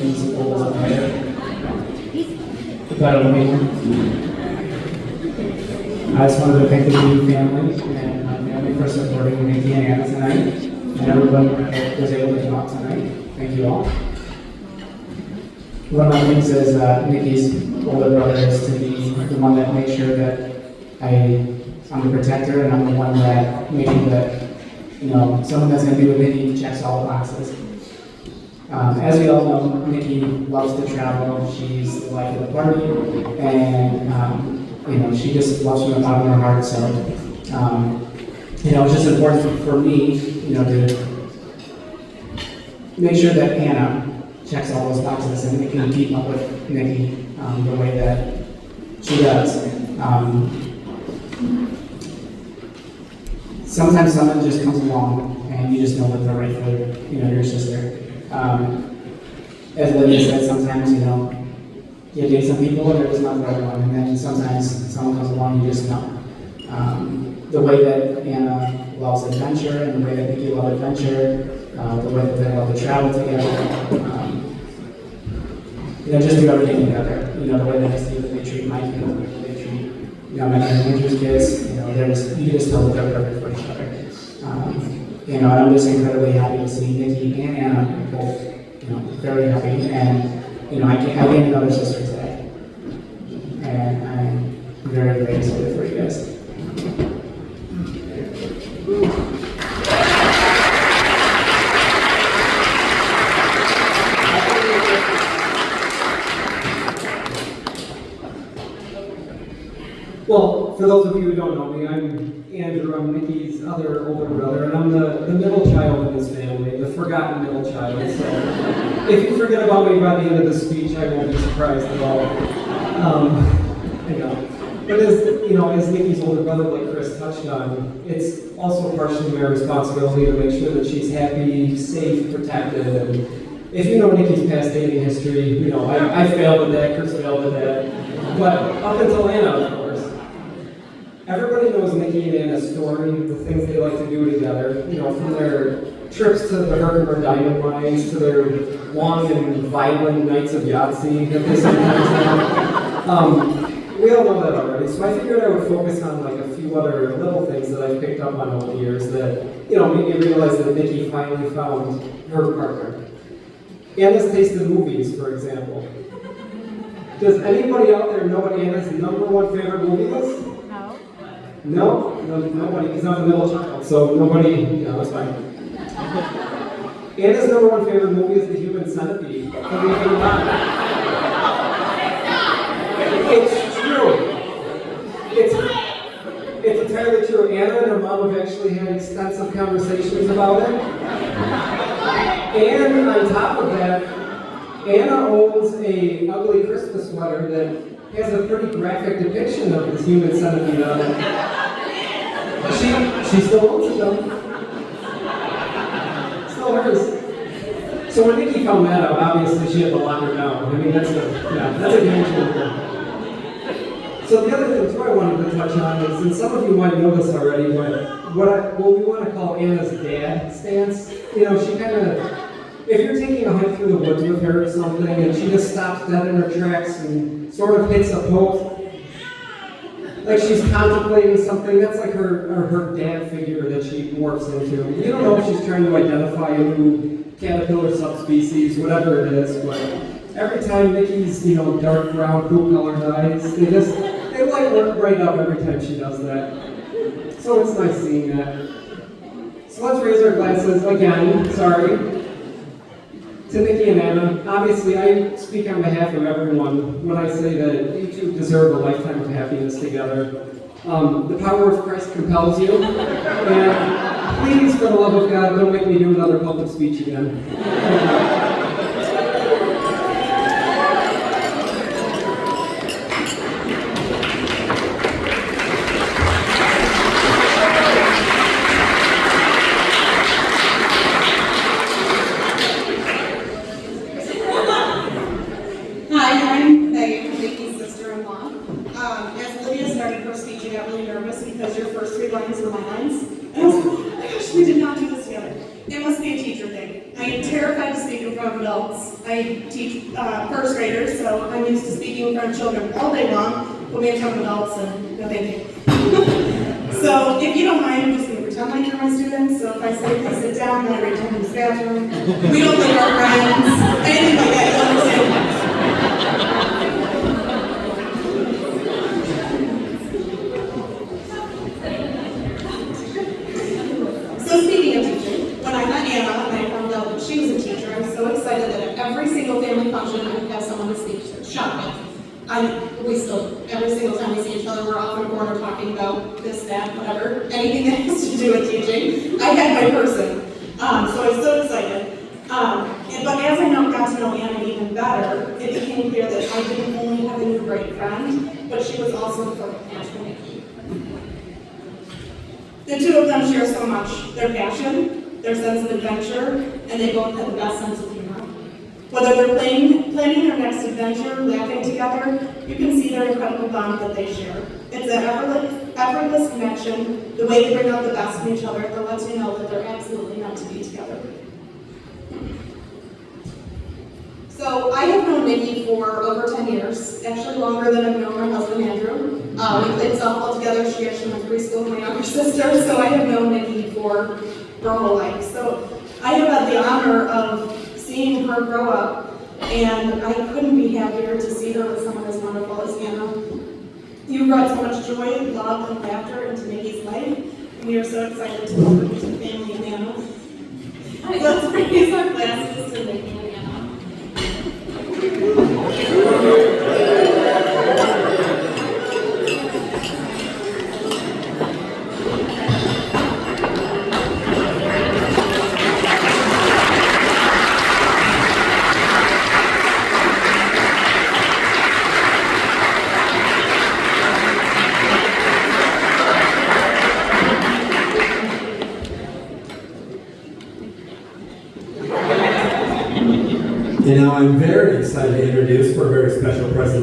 dreams and goals in life. The better me. I just wanted to thank the new family and my family for supporting Nikki and Anna tonight, and everyone that was able to come out tonight. Thank you all. One of my things as Nikki's older brother is to be the one that makes sure that I'm the protector, and I'm the one that makes sure that, someone that's going to be with Nikki checks all the boxes. As we all know, Nikki loves to travel. She's the life of the party, and she just loves from the bottom of her heart. So, it's just important for me, to make sure that Anna checks all those boxes and we can keep up with Nikki the way that she does. Sometimes someone just comes along and you just know that they're right for your sister. As Lydia said, sometimes you date some people and they're just not the right one, and then sometimes someone comes along and you just know. The way that Anna loves adventure and the way that Nikki loves adventure, the way that they love to travel together, just do everything together. The way that they treat my kids, the way that they treat my Andrew's kids, you can just tell that they're perfect for each other. And I'm just incredibly happy to see Nikki and Anna both, very happy. And I gained another sister today, and I'm very, very excited for you guys. Well, for those of you who don't know me, I'm Andrew. I'm Nikki's other older brother, and I'm the middle child in this family, the forgotten middle child. So if you forget about me by the end of the speech, I won't be surprised at all. But as Nikki's older brother, like Chris touched on, it's also partially my responsibility to make sure that she's happy, safe, protected. And if you know Nikki's past dating history, I failed at that, Chris failed at that. But up until Anna, of course. Everybody knows Nikki and Anna's story, the things they like to do together, from their trips to the Herkimer Diamond Mines to their long and violent nights of Yahtzee that they sometimes have. We all know that already, so I figured I would focus on a few other little things that I've picked up on over the years that, made me realize that Nikki finally found her partner. Anna's taste in movies, for example. Does anybody out there know what Anna's #1 favorite movie is? No, nobody, because I'm the middle child, so nobody, that's fine. Anna's #1 favorite movie is The Human Centipede, believe it or not. It's true. It's entirely true. Anna and her mom have actually had extensive conversations about it. And on top of that, Anna owns a ugly Christmas sweater that has a pretty graphic depiction of this human centipede on it. She still owns it though. Still hers. So when Nikki found that out, obviously she had to lock her down. I mean, that's a game changer. So the other thing too I wanted to touch on is, and some of you might know this already, but what we want to call Anna's dad stance. She kind of, if you're taking a hike through the woods with her or something, and she just stops dead in her tracks and sort of hits a post, like she's contemplating something, that's like her dad figure that she morphs into. You don't know if she's trying to identify a new caterpillar subspecies, whatever it is, but every time Nikki's, dark brown, poop colored eyes, they light right up every time she does that. So it's nice seeing that. So let's raise our glasses again, sorry, to Nikki and Anna. Obviously, I speak on behalf of everyone when I say that you two deserve a lifetime of happiness together. The power of Christ compels you, and please, for the love of God, don't make me do another public speech again. Because your first 3 lines were my lines. And I was like, oh my gosh, we did not do this together. It must be a teacher thing. I am terrified to speak adults. I teach first graders, so I'm used to speaking in front of children all day long, put me in front of adults, and no thank you. So if you don't mind, I'm just going to pretend like you're my students. So if I say, please sit down, then I return to this bathroom. We don't think our friends, anything like that, you understand? So speaking of teaching, when I met Anna and I found out that she was a teacher, I was so excited that at every single family function I would have someone to speak to. Shocking. We still, every single time we see each other, we're off in a corner talking about this, that, whatever, anything that has to do with teaching. I had my person, so I was so excited. But as I got to know Anna even better, it became clear that I didn't only have a new great friend, but she was also a perfect match for Nikki. The two of them share so much: their passion, their sense of adventure, and they both have the best sense of humor. Whether they're planning their next adventure, laughing together, you can see their incredible bond that they share. It's an effortless connection, the way they bring out the best in each other that lets you know that they're absolutely meant to be together. So I have known Nikki for over 10 years, actually longer than I've known my husband Andrew. We played softball together. She actually went to preschool with my younger sister, so I have known Nikki for her whole life. So I have had the honor of seeing her grow up, and I couldn't be happier to see her with someone as wonderful as Anna. You brought so much joy, love, and laughter into Nikki's life, and we are so excited to welcome you to the family of Anna. Let's raise our glasses to Nikki and Anna. And now I'm very excited to introduce for a very special presentation